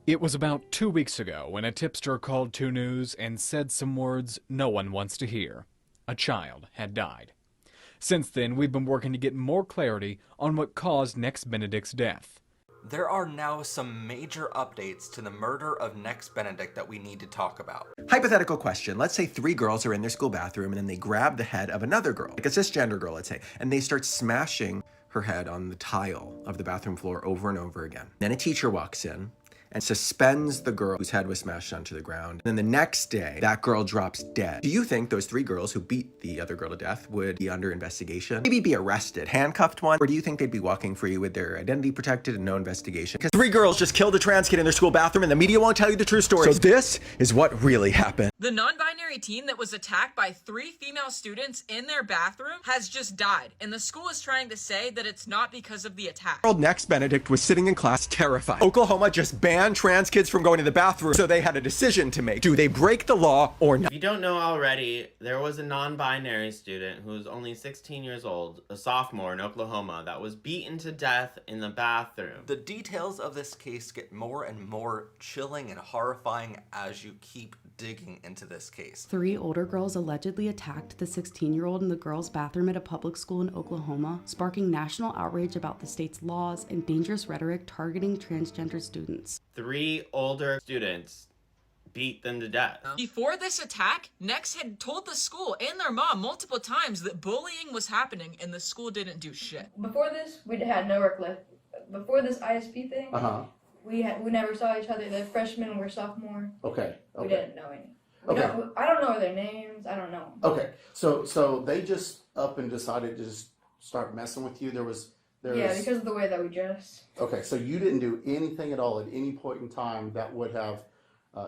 It was about 2 weeks ago when a tipster called 2 News and said some words no one wants to hear. A child had died. Since then, we've been working to get more clarity on what caused Nex Benedict's death. There are now some major updates to the murder of Nex Benedict that we need to talk about. Hypothetical question. Let's say 3 girls are in their school bathroom and then they grab the head of another girl, like a cisgender girl, let's say, and they start smashing her head on the tile of the bathroom floor over and over again. Then a teacher walks in and suspends the girl whose head was smashed onto the ground. Then the next day, that girl drops dead. Do you think those 3 girls who beat the other girl to death would be under investigation? Maybe be arrested, handcuffed one? Or do you think they'd be walking free with their identity protected and no investigation? Because 3 girls just killed a trans kid in their school bathroom and the media won't tell you the true story. So this is what really happened. The non-binary teen that was attacked by 3 female students in their bathroom has just died, and the school is trying to say that it's not because of the attack. Nex Benedict was sitting in class terrified. Oklahoma just banned trans kids from going to the bathroom, so they had a decision to make. Do they break the law or not? If you don't know already, there was a non-binary student who was only 16 years old, a sophomore in Oklahoma, that was beaten to death in the bathroom. The details of this case get more and more chilling and horrifying as you keep digging into this case. 3 older girls allegedly attacked the 16-year-old in the girls' bathroom at a public school in Oklahoma, sparking national outrage about the state's laws and dangerous rhetoric targeting transgender students. 3 older students beat them to death. Before this attack, Nex had told the school and their mom multiple times that bullying was happening and the school didn't do shit. Before this, we had no work left. Before this ISP thing, we never saw each other. The freshmen were sophomore. Okay. We didn't know any. Okay. I don't know their names. I don't know. Okay. So they just up and decided to just start messing with you. There was because of the way that we dress. Okay. So you didn't do anything at all at any point in time that would have,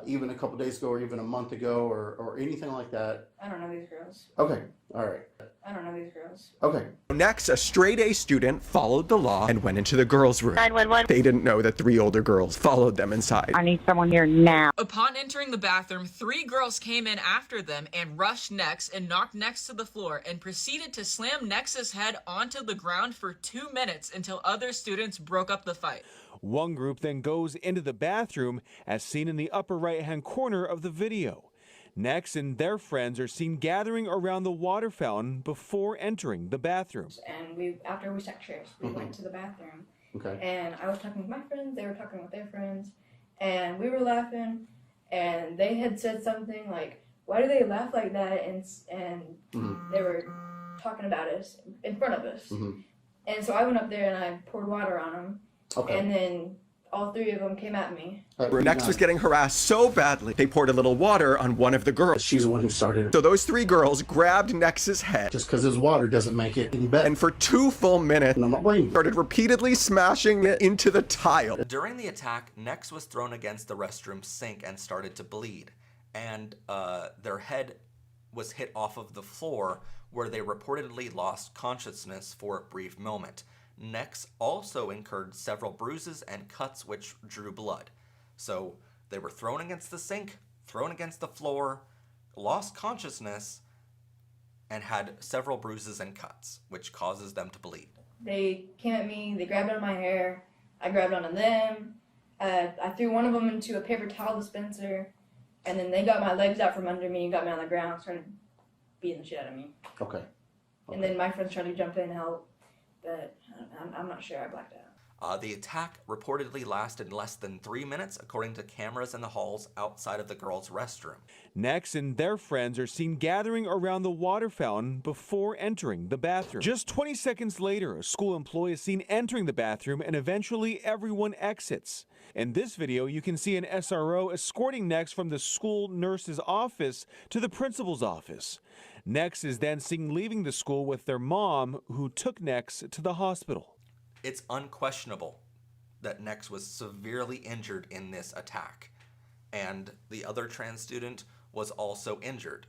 even a couple days ago or even a month ago or anything like that. I don't know these girls. Okay. All right. I don't know these girls. Okay. Next, a straight-A student followed the law and went into the girls' room. 911. They didn't know that 3 older girls followed them inside. I need someone here now. Upon entering the bathroom, 3 girls came in after them and rushed Nex and knocked Nex to the floor and proceeded to slam Nex's head onto the ground for 2 minutes until other students broke up the fight. One group then goes into the bathroom, as seen in the upper right-hand corner of the video. Nex and their friends are seen gathering around the water fountain before entering the bathroom. And after we sat chairs, we went to the bathroom. Okay. And I was talking with my friends, they were talking with their friends, and we were laughing, and they had said something like, "Why do they laugh like that?" And they were talking about us in front of us. And so I went up there and I poured water on them. Okay. And then all 3 of them came at me. Nex was getting harassed so badly, they poured a little water on one of the girls. She's the one who started it. So those 3 girls grabbed Nex's head. Just because there's water doesn't make it any better. And for 2 full minutes, And I'm not blaming you. started repeatedly smashing it into the tile. During the attack, Nex was thrown against the restroom sink and started to bleed. And their head was hit off of the floor, where they reportedly lost consciousness for a brief moment. Nex also incurred several bruises and cuts which drew blood. So they were thrown against the sink, thrown against the floor, lost consciousness, and had several bruises and cuts, which causes them to bleed. They came at me, they grabbed onto my hair, I grabbed onto them, I threw one of them into a paper towel dispenser, and then they got my legs out from under me and got me on the ground, started beating the shit out of me. Okay. And then my friends tried to jump in and help, but I'm not sure, I blacked out. The attack reportedly lasted less than 3 minutes, according to cameras in the halls outside of the girls' restroom. Nex and their friends are seen gathering around the water fountain before entering the bathroom. Just 20 seconds later, a school employee is seen entering the bathroom and eventually everyone exits. In this video, you can see an SRO escorting Nex from the school nurse's office to the principal's office. Nex is then seen leaving the school with their mom, who took Nex to the hospital. It's unquestionable that Nex was severely injured in this attack, and the other trans student was also injured,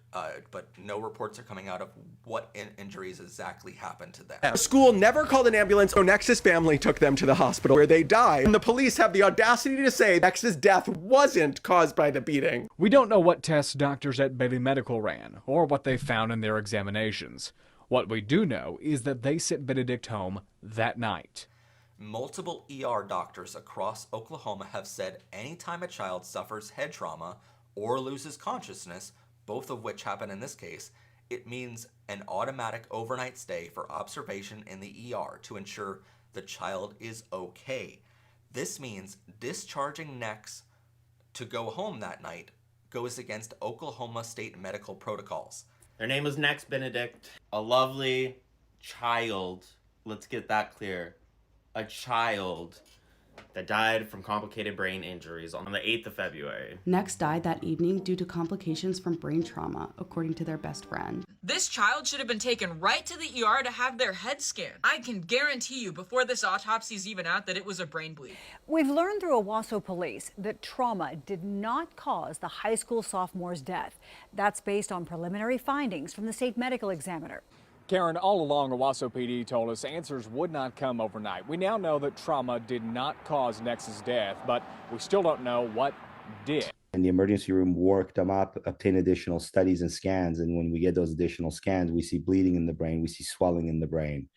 but no reports are coming out of what injuries exactly happened to them. The school never called an ambulance, so Nex's family took them to the hospital where they died. And the police have the audacity to say Nex's death wasn't caused by the beating. We don't know what tests doctors at Bailey Medical ran, or what they found in their examinations. What we do know is that they sent Benedict home that night. Multiple ER doctors across Oklahoma have said anytime a child suffers head trauma or loses consciousness, both of which happen in this case, it means an automatic overnight stay for observation in the ER to ensure the child is okay. This means discharging Nex to go home that night goes against Oklahoma state medical protocols. Their name was Nex Benedict, a lovely child. Let's get that clear. A child that died from complicated brain injuries on the 8th of February. Nex died that evening due to complications from brain trauma, according to their best friend. This child should have been taken right to the ER to have their head scanned. I can guarantee you before this autopsy is even out that it was a brain bleed. We've learned through Owasso police that trauma did not cause the high school sophomore's death. That's based on preliminary findings from the state medical examiner. Karen, all along, Owasso PD told us answers would not come overnight. We now know that trauma did not cause Nex's death, but we still don't know what did. And the emergency room worked them up, obtained additional studies and scans. And when we get those additional scans, we see bleeding in the brain, we see swelling in the brain.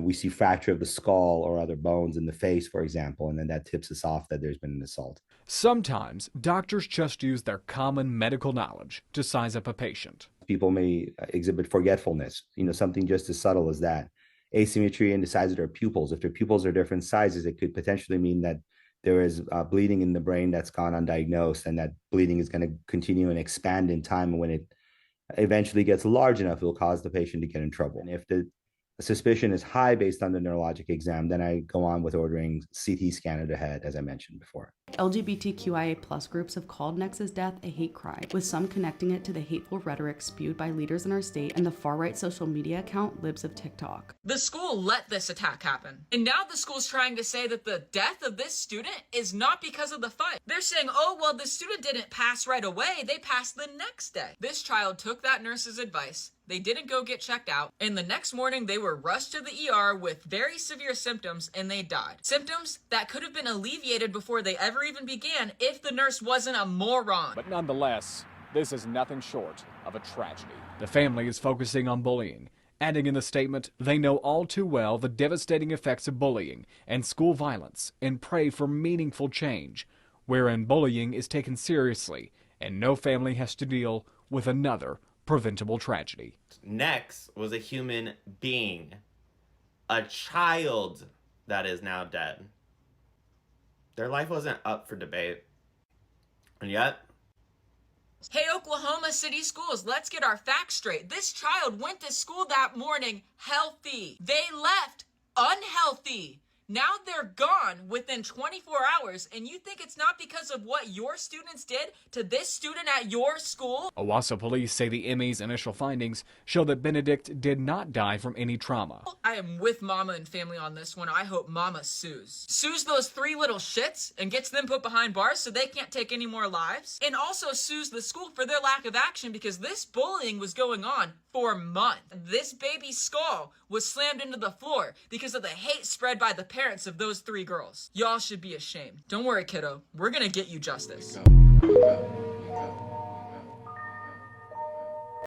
We see fracture of the skull or other bones in the face, for example, and then that tips us off that there's been an assault. Sometimes doctors just use their common medical knowledge to size up a patient. People may exhibit forgetfulness, something just as subtle as that. Asymmetry in the size of their pupils. If their pupils are different sizes, it could potentially mean that there is bleeding in the brain that's gone undiagnosed, and that bleeding is going to continue and expand in time. And when it eventually gets large enough, it will cause the patient to get in trouble. And if the suspicion is high based on the neurologic exam, then I go on with ordering CT scan of the head, as I mentioned before. LGBTQIA+ groups have called Nex's death a hate crime, with some connecting it to the hateful rhetoric spewed by leaders in our state and the far-right social media account Libs of TikTok. The school let this attack happen. And now the school's trying to say that the death of this student is not because of the fight. They're saying, oh, well, the student didn't pass right away. They passed the next day. This child took that nurse's advice. They didn't go get checked out, and the next morning they were rushed to the ER with very severe symptoms, and they died. Symptoms that could have been alleviated before they ever even began if the nurse wasn't a moron. But nonetheless, this is nothing short of a tragedy. The family is focusing on bullying, adding in the statement they know all too well the devastating effects of bullying and school violence and pray for meaningful change, wherein bullying is taken seriously and no family has to deal with another preventable tragedy. Nex was a human being, a child that is now dead. Their life wasn't up for debate. And yet, hey, Oklahoma City schools, let's get our facts straight. This child went to school that morning healthy. They left unhealthy. Now they're gone within 24 hours, and you think it's not because of what your students did to this student at your school? Owasso police say the ME's initial findings show that Benedict did not die from any trauma. I am with Mama and family on this one. I hope Mama sues. Sues those three little shits and gets them put behind bars so they can't take any more lives. And also sues the school for their lack of action because this bullying was going on for months. This baby's skull was slammed into the floor because of the hate spread by the parents of those three girls. Y'all should be ashamed. Don't worry, kiddo. We're gonna get you justice.